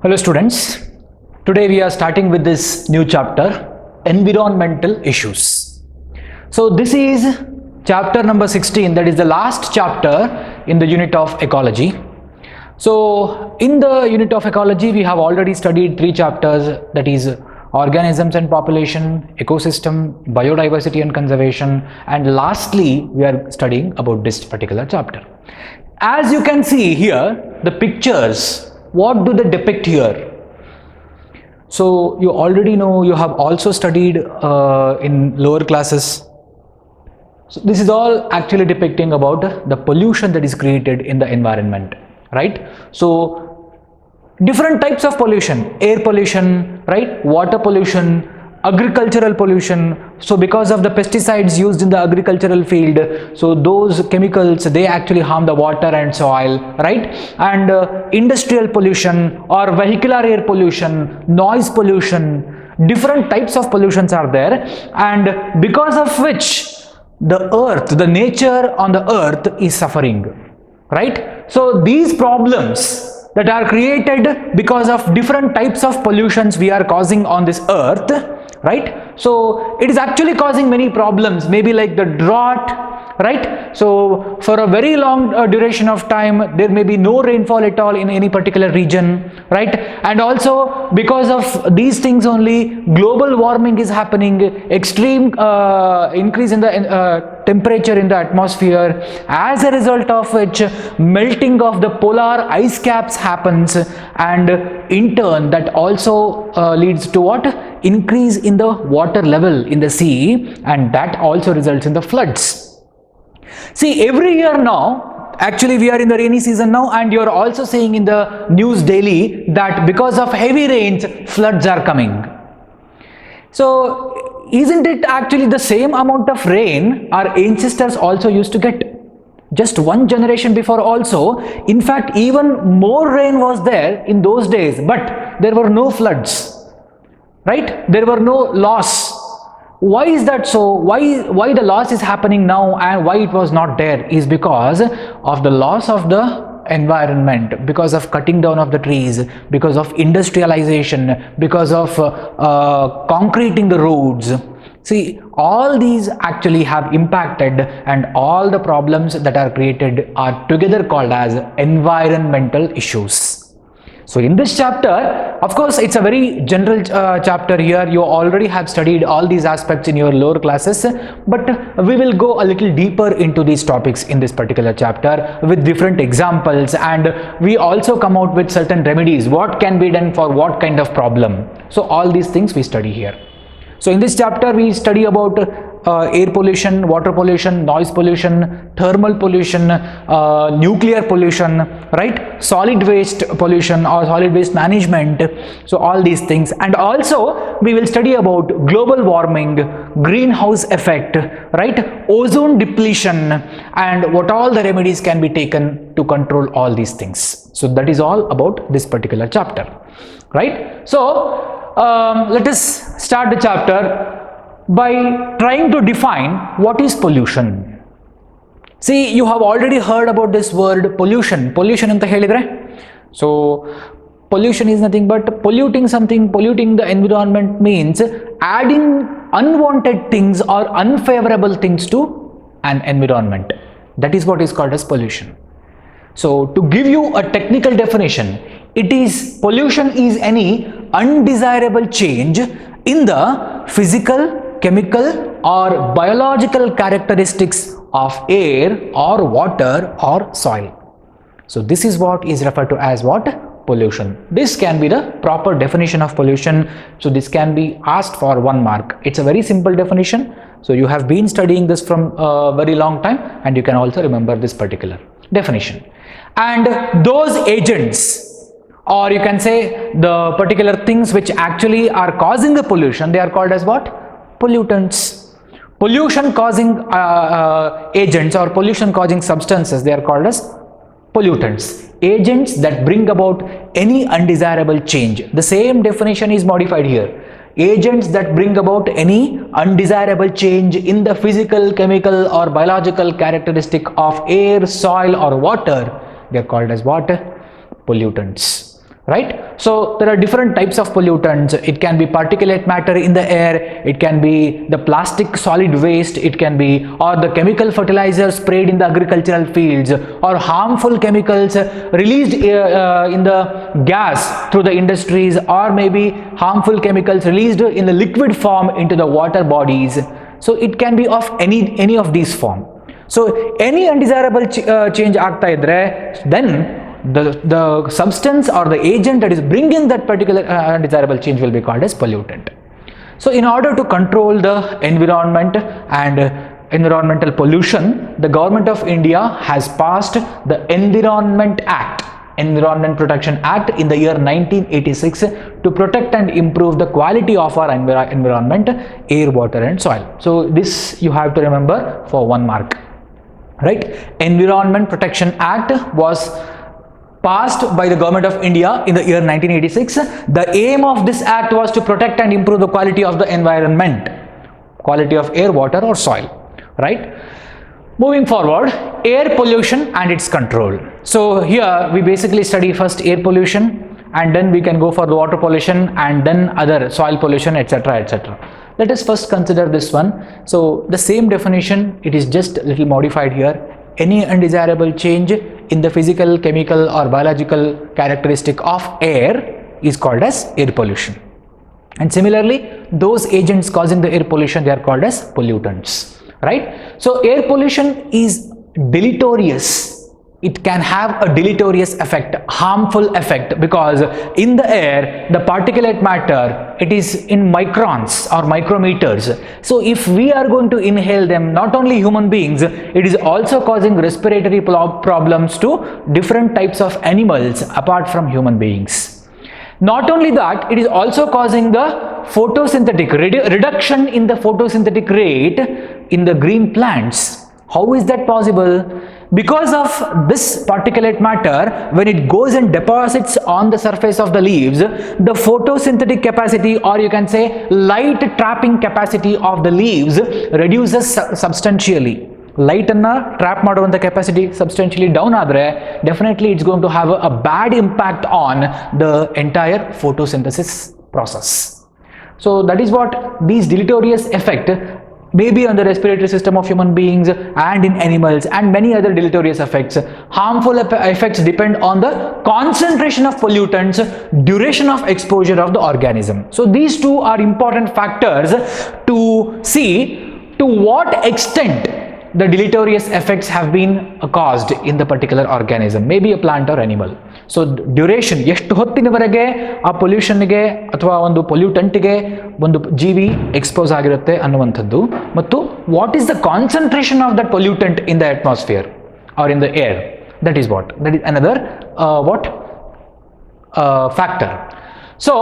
Hello students, today we are starting with this new chapter, environmental issues. So this is chapter number 16, that is the last chapter in the unit of ecology. So in the unit of ecology we have already studied 3 chapters, that is organisms and population, ecosystem, biodiversity and conservation, and lastly we are studying about this particular chapter. As you can see here, the pictures, what do they depict here? So you already know, you have also studied in lower classes. So this is all actually depicting about the pollution that is created in the environment, right? So different types of pollution, air pollution, right? Water pollution, agricultural pollution. So because of the pesticides used in the agricultural field, so those chemicals, they actually harm the water and soil, right? And industrial pollution or vehicular air pollution, noise pollution, different types of pollutions are there, and because of which the earth, the nature on the earth is suffering, right? So these problems that are created because of different types of pollutions we are causing on this earth, right? So it is actually causing many problems, maybe like the drought, right? So for a very long duration of time there may be no rainfall at all in any particular region, right? And also because of these things only, global warming is happening, extreme increase in the temperature in the atmosphere, as a result of which melting of the polar ice caps happens, and in turn that also leads to what? Increase in the water level in the sea, and that also results in the floods. See, every year now, actually we are in the rainy season now, and you are also seeing in the news daily that because of heavy rains, floods are coming. So isn't it actually the same amount of rain our ancestors also used to get? Just one generation before also. In fact, even more rain was there in those days, but there were no floods, right? There were no loss. Why is that so? Why the loss is happening now and why it was not there is because of the loss of the environment, because of cutting down of the trees, because of industrialization, because of concreting the roads. See, all these actually have impacted, and all the problems that are created are together called as environmental issues. So in this chapter, of course, it's a very general chapter here. You already have studied all these aspects in your lower classes, but we will go a little deeper into these topics in this particular chapter with different examples, and we also come out with certain remedies, what can be done for what kind of problem. So all these things we study here. So in this chapter we study about air pollution, water pollution, noise pollution, thermal pollution, nuclear pollution, right? Solid waste pollution or solid waste management. So all these things, and also we will study about global warming, greenhouse effect, right? Ozone depletion, and what all the remedies can be taken to control all these things. So that is all about this particular chapter, right? So let us start the chapter by trying to define what is pollution. See, you have already heard about this word pollution. Pollution anta helidre. So pollution is nothing but polluting something. Polluting the environment means adding unwanted things or unfavorable things to an environment. That is what is called as pollution. So to give you a technical definition, it is pollution is any undesirable change in the physical, chemical or biological characteristics of air or water or soil. So this is what is referred to as what? Pollution. This can be the proper definition of pollution. So this can be asked for 1 mark. It's a very simple definition. So you have been studying this from a very long time, and you can also remember this particular definition. And those agents, or you can say the particular things which actually are causing the pollution, they are called as what? Pollutants. Pollution causing agents or pollution causing substances, they are called as pollutants. Agents that bring about any undesirable change. The same definition is modified here. Agents that bring about any undesirable change in the physical, chemical or biological characteristic of air, soil or water, they are called as what? Pollutants. right? So there are different types of pollutants. It can be particulate matter in the air, it can be the plastic solid waste, it can be or the chemical fertilizers sprayed in the agricultural fields, or harmful chemicals released in the gas through the industries, or maybe harmful chemicals released in the liquid form into the water bodies. So it can be of any of these form. So any undesirable change ಆಗ್ತಾ ಇದ್ರೆ, then the substance or the agent that is bringing that particular undesirable change will be called as pollutant. So in order to control the environment and environmental pollution, the government of India has passed the Environment Protection Act in the year 1986 to protect and improve the quality of our environment, air, water and soil. So this you have to remember for 1 mark, right? Environment Protection Act was passed by the government of India in the year 1986. The aim of this act was to protect and improve the quality of the environment, quality of air, water or soil, right? Moving forward, air pollution and its control. So here we basically study first air pollution, and then we can go for the water pollution, and then other soil pollution, etc., etc. Let us first consider this one. So the same definition, it is just a little modified here. Any undesirable change in the physical, chemical or biological characteristic of air is called as air pollution. And similarly, those agents causing the air pollution, they are called as pollutants, right? So air pollution is deleterious. It can have a deleterious effect, harmful effect, because in the air, the particulate matter, it is in microns or micrometers. So if we are going to inhale them, not only human beings, it is also causing respiratory problems to different types of animals apart from human beings. Not only that, it is also causing the photosynthetic reduction in the photosynthetic rate in the green plants. How is that possible? Because of this particulate matter, when it goes and deposits on the surface of the leaves, the photosynthetic capacity, or you can say light trapping capacity of the leaves reduces substantially. Light anna trap ಮಾಡುವಂತ capacity substantially down ಆದರೆ definitely it's going to have a bad impact on the entire photosynthesis process. So that is what these deleterious effect maybe on the respiratory system of human beings and in animals, and many other deleterious effects. Harmful effects depend on the concentration of pollutants, duration of exposure of the organism. So these two are important factors to see to what extent the deleterious effects have been caused in the particular organism, maybe a plant or animal. So duration, ಎಷ್ಟು ಹೊತ್ತಿನವರೆಗೆ ಆ ಪೊಲ್ಯೂಷನ್ಗೆ ಅಥವಾ ಒಂದು ಪೊಲ್ಯೂಟೆಂಟ್ಗೆ ಒಂದು ಜೀವಿ expose ಆಗಿರುತ್ತೆ ಅನ್ನುವಂಥದ್ದು, ಮತ್ತು what is the concentration of that pollutant in the atmosphere or in the air, that is another factor. So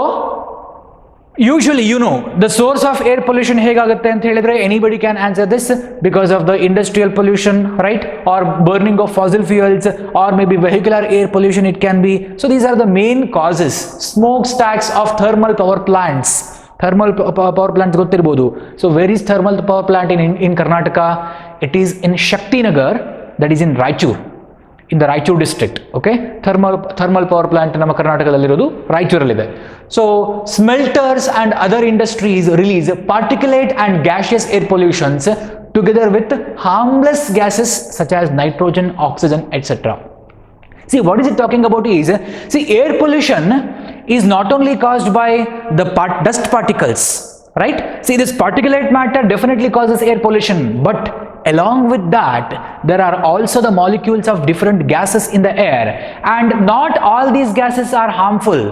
usually, you know, the source of air pollution ಹೇಗಾಗುತ್ತೆ ಅಂತ ಹೇಳಿದ್ರೆ, anybody can answer this, because of the industrial pollution, right, or burning of fossil fuels, or maybe vehicular air pollution it can be. So these are the main causes. Smokestacks of thermal power plants. Thermal power plants ಗೊತ್ತಿರಬಹುದು. So where is thermal power plant in Karnataka? It is in Shaktinagar, that is in Raichur, in the Raichur district. Okay, thermal power plant ನಮ್ಮ ಕರ್ನಾಟಕದಲ್ಲಿರೋದು ರಾಯಚೂರಲ್ಲಿದೆ. So smelters and other industries release particulate and gaseous air pollutions together with harmless gases such as nitrogen, oxygen, etc. See, what is it talking about is, see, air pollution is not only caused by the dust particles, right? See, this particulate matter definitely causes air pollution, but along with that, there are also the molecules of different gases in the air, and not all these gases are harmful.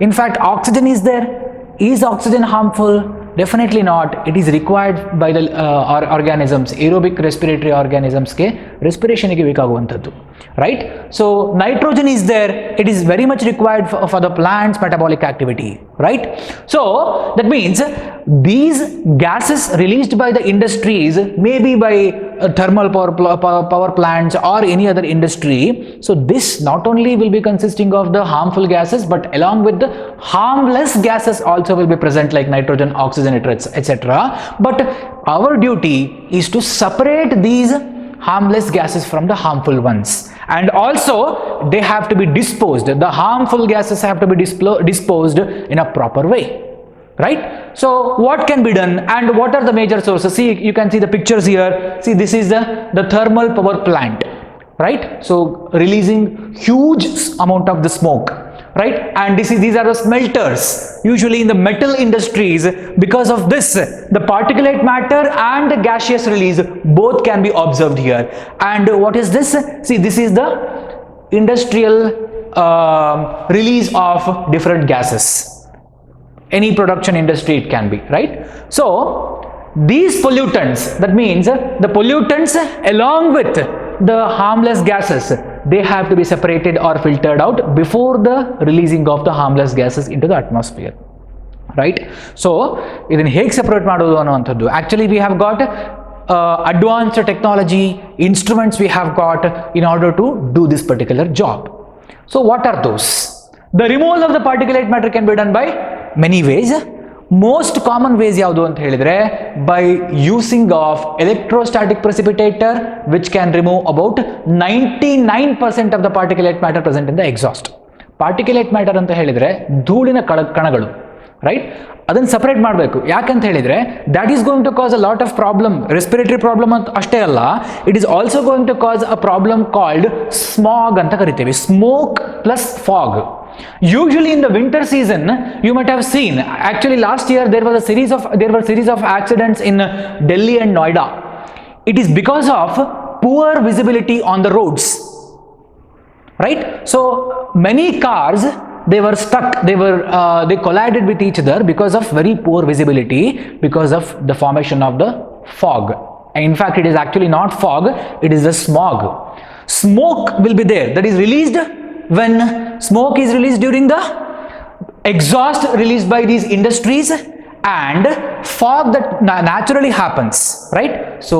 In fact, oxygen is there. Is oxygen harmful? Definitely not. It is required by the organisms, aerobic respiratory organisms ke respiration ge ಬೇಕಾಗುವಂತದ್ದು, right? So nitrogen is there. It is very much required for the plant's metabolic activity, right? So that means these gases released by the industries, maybe by thermal power plants or any other industry, so this not only will be consisting of the harmful gases, but along with the harmless gases also will be present, like nitrogen, oxygen, etc. But our duty is to separate these harmless gases from the harmful ones, and also they have to be disposed. The harmful gases have to be disposed in a proper way. Right? So what can be done and what are the major sources? See, you can see the pictures here. See, this is the thermal power plant, right? So releasing huge amount of the smoke, right? And these are the smelters, usually in the metal industries. Because of this, the particulate matter and the gaseous release both can be observed here. And what is this? See, this is the industrial release of different gases. Any production industry it can be, right? So these pollutants, that means the pollutants along with the harmless gases, they have to be separated or filtered out before the releasing of the harmless gases into the atmosphere, right? So idin hege separate madodu annuvantaddu, actually we have got advanced technology, instruments we have got in order to do this particular job. So what are those? The removal of the particulate matter can be done by many ways. Most common ways ಯಾವುದು ಅಂತ ಹೇಳಿದ್ರೆ by using of electrostatic precipitator, which can remove about 99% of the particulate matter present in the exhaust. Particulate matter ಅಂತ ಹೇಳಿದ್ರೆ ಧೂಳಿನ ಕಣಗಳು, right? ಅದನ್ನ separate ಮಾಡಬೇಕು. ಯಾಕಂತ ಹೇಳಿದ್ರೆ that is going to cause a lot of problem, respiratory problem ಅಂತ ಅಷ್ಟೇ ಅಲ್ಲ, it is also going to cause a problem called smog ಅಂತ ಕರಿತೀವಿ. Smoke plus fog. Usually in the winter season, you might have seen, actually last year there were a series of accidents in Delhi and Noida. It is because of poor visibility on the roads, right? So many cars, they were stuck, they collided with each other because of very poor visibility, because of the formation of the fog. And in fact, it is actually not fog, it is the smog. Smoke will be there, that is released when smoke is released during the exhaust released by these industries, and fog that naturally happens, right? So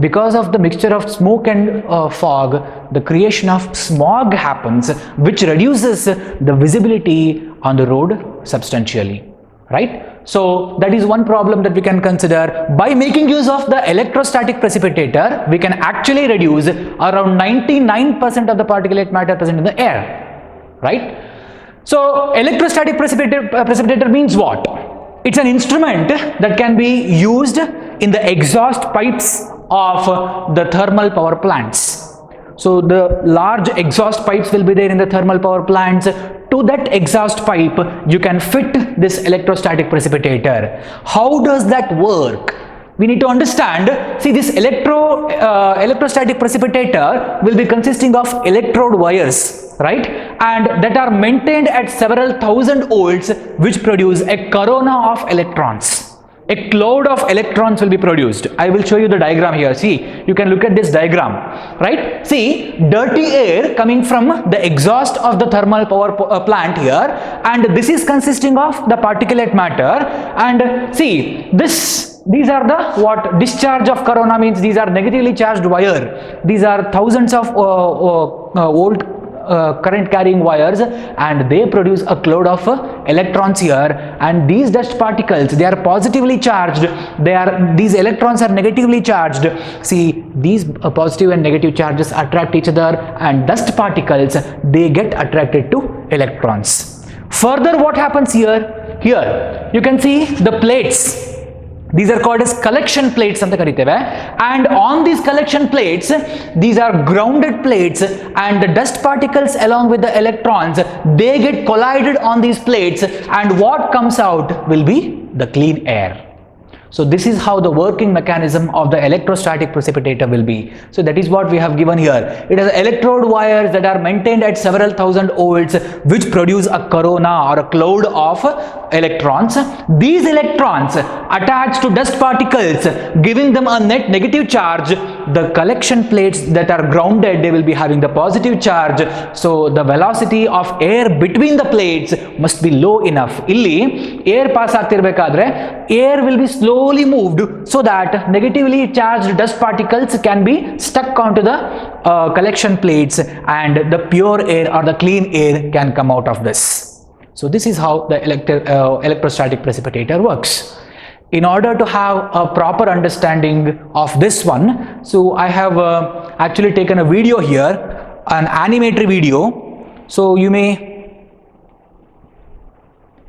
because of the mixture of smoke and fog, the creation of smog happens, which reduces the visibility on the road substantially, right? So that is one problem that we can consider. By making use of the electrostatic precipitator, we can actually reduce around 99% of the particulate matter present in the air, right? So electrostatic precipitator means what? It's an instrument that can be used in the exhaust pipes of the thermal power plants. So the large exhaust pipes will be there in the thermal power plants. To that exhaust pipe, you can fit this electrostatic precipitator. How does that work? We need to understand. See, this electrostatic precipitator will be consisting of electrode wires, right? And that are maintained at several thousand volts, which produce a corona of electrons. A cloud of electrons will be produced. I will show you the diagram here. See, you can look at this diagram, right? See, dirty air coming from the exhaust of the thermal power plant here, and this is consisting of the particulate matter. And see, these are the discharge of corona means these are negatively charged wire. These are thousands of volt current carrying wires, and they produce a cloud of electrons here. And these dust particles, they are positively charged, these electrons are negatively charged. See, these positive and negative charges attract each other, and dust particles, they get attracted to electrons. Further, what happens here you can see the plates. These are called as collection plates anta kariteve, and on these collection plates, these are grounded plates, and the dust particles along with the electrons, they get collided on these plates, and what comes out will be the clean air. So this is how the working mechanism of the electrostatic precipitator will be. So that is what we have given here. It has electrode wires that are maintained at several thousand volts, which produce a corona or a cloud of electrons. These electrons attach to dust particles, giving them a net negative charge. The collection plates that are grounded, they will be having the positive charge. So the velocity of air between the plates must be low enough. Illi air pass ಆಗ್ತಿರಬೇಕಾದ್ರೆ air will be slowly moved, so that negatively charged dust particles can be stuck onto the collection plates, and the pure air or the clean air can come out of this. So this is how the electrostatic precipitator works. In order to have a proper understanding of this one, so I have actually taken a video here. an animatory video, so you may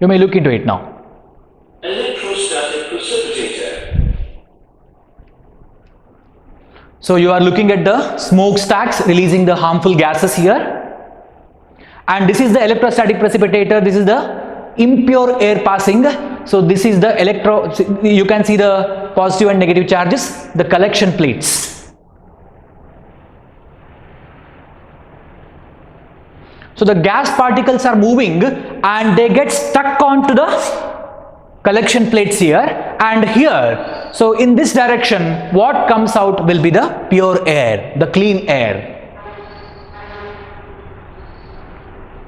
look into it now. Electrostatic precipitator. So you are looking at the smokestacks releasing the harmful gases here, and this is the electrostatic precipitator. This is the impure air passing. So this is the you can see the positive and negative charges, the collection plates. So the gas particles are moving and they get stuck onto the collection plates here and here. So in this direction, what comes out will be the pure air, the clean air.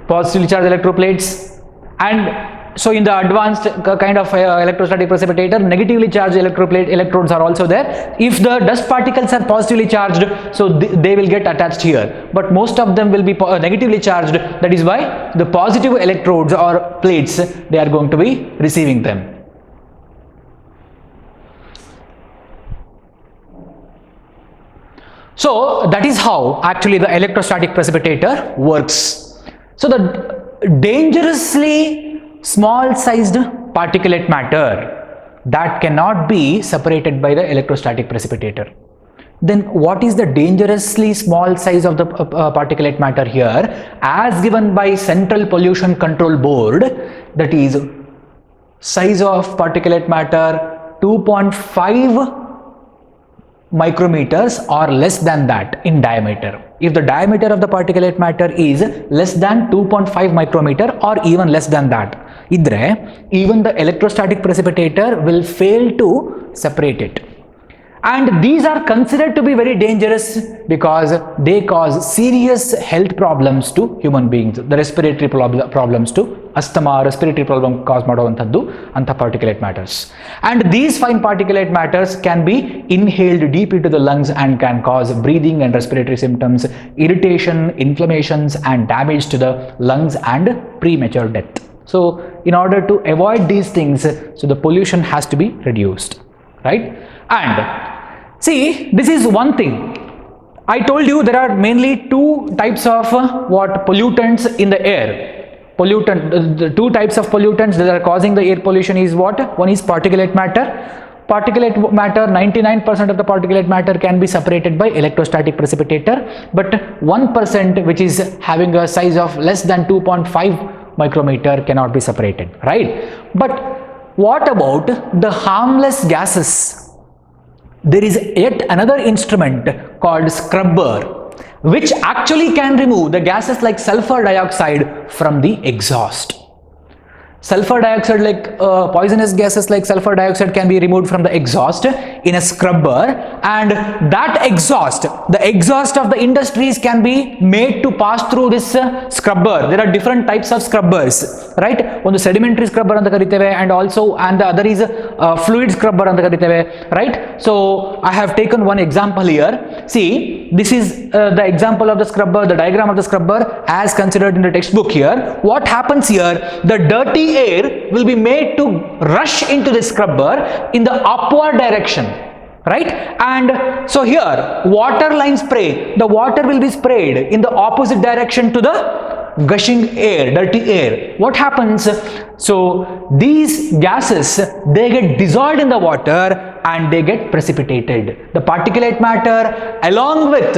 Positively charged electroplates, and so in the advanced kind of electrostatic precipitator, negatively charged electrodes are also there. If the dust particles are positively charged, so they will get attached here, but most of them will be negatively charged. That is why the positive electrodes or plates, they are going to be receiving them. So that is how actually the electrostatic precipitator works. So the dangerously small sized particulate matter that cannot be separated by the electrostatic precipitator. Then what is the dangerously small size of the particulate matter here, as given by Central Pollution Control Board? That is size of particulate matter 2.5 micrometers or less than that in diameter. If the diameter of the particulate matter is less than 2.5 micrometer or even less than that, even the electrostatic precipitator will fail to separate it. And these are considered to be very dangerous because they cause serious health problems to human beings. The respiratory problems to asthma, respiratory problem cause madavantaddu anta particulate matters. And these fine particulate matters can be inhaled deep into the lungs and can cause breathing and respiratory symptoms, irritation, inflammations and damage to the lungs and premature death. So in order to avoid these things, so the pollution has to be reduced, right? And see, this is one thing. I told you there are mainly two types of pollutants in the air. The two types of pollutants that are causing the air pollution is what? One is particulate matter. Particulate matter, 99% of the particulate matter can be separated by electrostatic precipitator, but 1% which is having a size of less than 2.5 micrometer cannot be separated, right? But what about the harmless gases? There is yet another instrument called scrubber, which actually can remove the gases like sulfur dioxide from the exhaust. Sulfur dioxide, like poisonous gases like sulfur dioxide, can be removed from the exhaust in a scrubber, and that exhaust, the exhaust of the industries, can be made to pass through this scrubber. There are different types of scrubbers, right? One sedimentary scrubber anta kariteve, and the other is fluid scrubber anta kariteve, right? So I have taken one example here. See, this is the example of the scrubber, the diagram of the scrubber as considered in the textbook here. What happens here? The dirty air will be made to rush into the scrubber in the upward direction, right? And so here, water line spray, the water will be sprayed in the opposite direction to the gushing air, dirty air. What happens? So these gases, they get dissolved in the water and they get precipitated. The particulate matter along with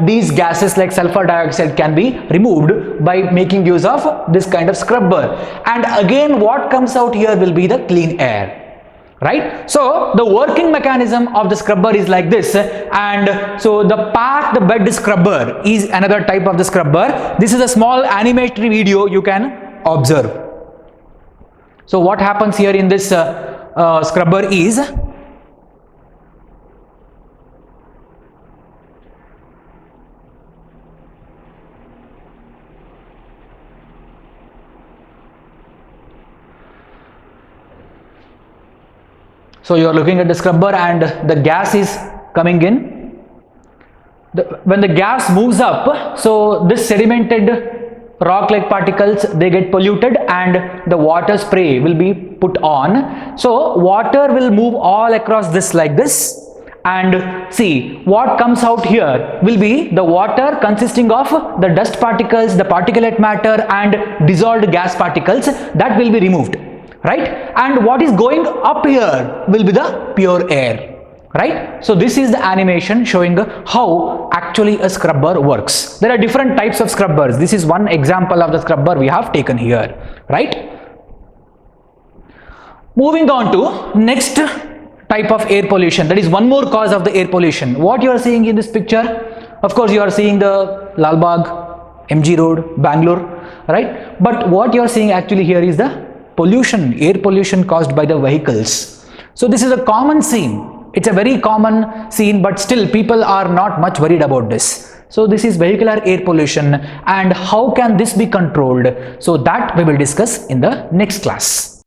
these gases like sulfur dioxide can be removed by making use of this kind of scrubber. And again, what comes out here will be the clean air, right? So the working mechanism of the scrubber is like this. And so the pack the bed scrubber is another type of the scrubber. This is a small animatory video you can observe. So what happens here in this scrubber is, so you are looking at the scrubber and the gas is coming in. When the gas moves up, so this sedimented rock-like particles, they get polluted and the water spray will be put on. So water will move all across this like this, and see what comes out here will be the water consisting of the dust particles, the particulate matter and dissolved gas particles that will be removed, right? And what is going up here will be the pure air, right? So this is the animation showing how actually a scrubber works. There are different types of scrubbers. This is one example of the scrubber we have taken here, right? Moving on to next type of air pollution, that is one more cause of the air pollution. What you are seeing in this picture, of course you are seeing the Lal Bagh, MG Road, Bangalore, right? But what you are seeing actually here is the pollution, air pollution caused by the vehicles. So this is a common scene. It's a very common scene, but still people are not much worried about this. So this is vehicular air pollution, and how can this be controlled? So that we will discuss in the next class.